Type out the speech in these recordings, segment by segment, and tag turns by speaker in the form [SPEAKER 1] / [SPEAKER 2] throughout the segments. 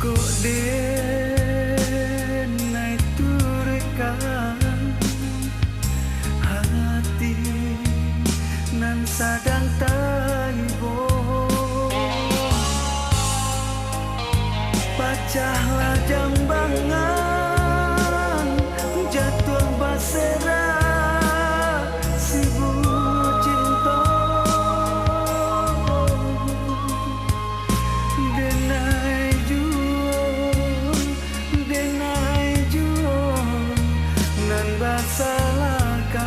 [SPEAKER 1] Kok denai turkan hati nan sadang taibo, pecahlah jambangan jatuh basera si bucinto denai juo nan basalahkan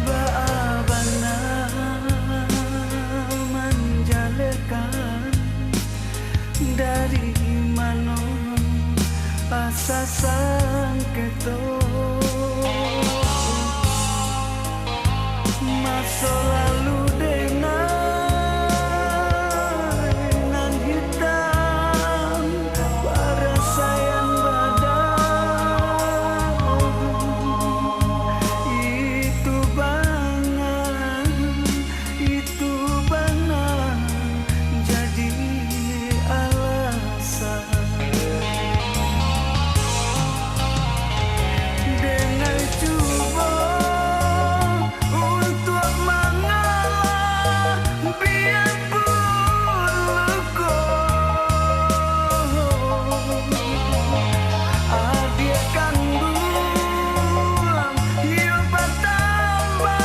[SPEAKER 1] baabana menjalekan dari mana asa sangketo masa lalu dengan hitam perasaan badan itu benar jadi alasan dengan cuba untuk mengalah biarpun adik kan buang hiu bertambah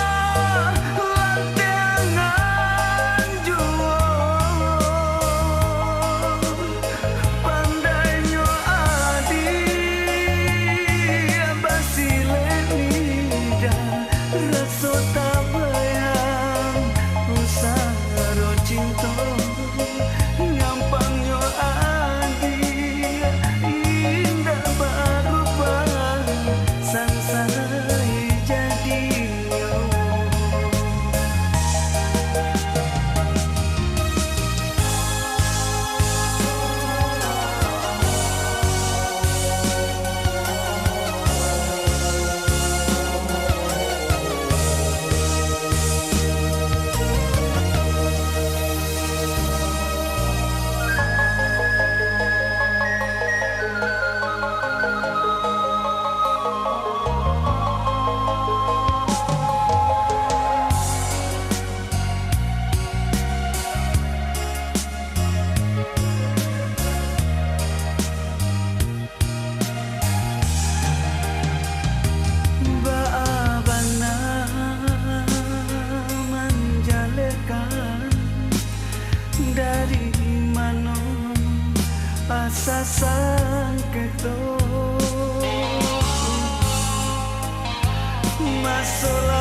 [SPEAKER 1] lantengan jua pandainya adik basile lidah rasa tak bayang usah cinta nyampangnya adik indah berubah sansai jadinya. Dari mana asa sangketo masalah